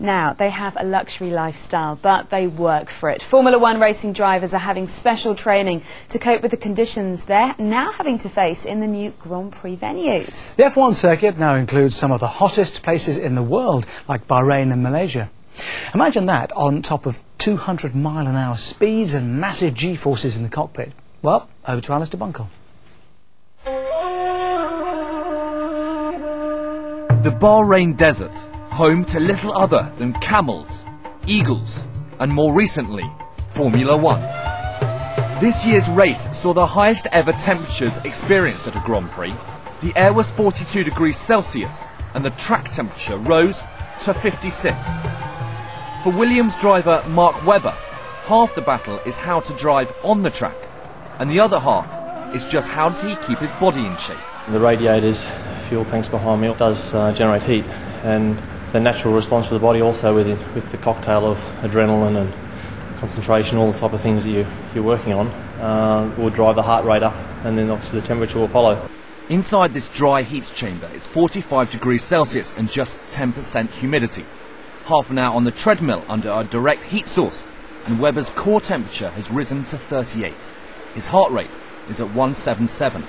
Now, they have a luxury lifestyle, but they work for it. Formula One racing drivers are having special training to cope with the conditions they're now having to face in the new Grand Prix venues. The F1 circuit now includes some of the hottest places in the world, like Bahrain and Malaysia. Imagine that on top of 200-mile-an-hour speeds and massive G-forces in the cockpit. Well, over to Alistair Bunkle. The Bahrain Desert, home to little other than camels, eagles, and more recently, Formula One. This year's race saw the highest ever temperatures experienced at a Grand Prix. The air was 42 degrees Celsius, and the track temperature rose to 56. For Williams driver Mark Webber, half the battle is how to drive on the track, and the other half is just how does he keep his body in shape. The radiators, fuel tanks behind me, does generate heat, and the natural response of the body also with the cocktail of adrenaline and concentration, all the type of things that you're working on, will drive the heart rate up, and then obviously the temperature will follow. Inside this dry heat chamber, it's 45 degrees Celsius and just 10% humidity. Half an hour on the treadmill under a direct heat source, and Webber's core temperature has risen to 38. His heart rate is at 177.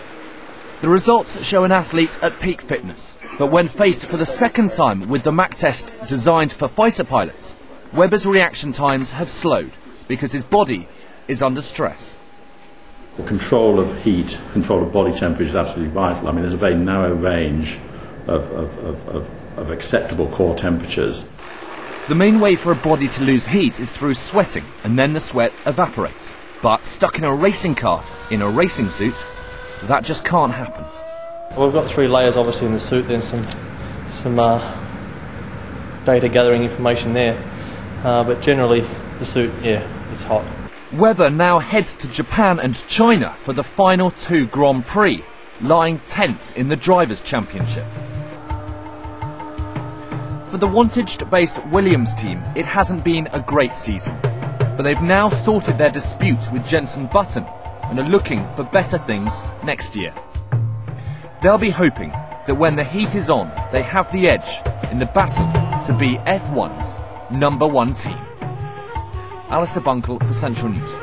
The results show an athlete at peak fitness, but when faced for the second time with the Mach test designed for fighter pilots, Webber's reaction times have slowed because his body is under stress. The control of heat, control of body temperature is absolutely vital. I mean, there's a very narrow range of acceptable core temperatures. The main way for a body to lose heat is through sweating, and then the sweat evaporates. But stuck in a racing car, in a racing suit, that just can't happen. Well, we've got 3 layers obviously in the suit, then some data gathering information there, but generally the suit, yeah, it's hot. Webber now heads to Japan and China for the final 2 Grand Prix, lying 10th in the Drivers' Championship. For the Wantage-based Williams team, it hasn't been a great season, but they've now sorted their dispute with Jenson Button and are looking for better things next year. They'll be hoping that when the heat is on, they have the edge in the battle to be F1's #1 team. Alistair Bunkle for Central News.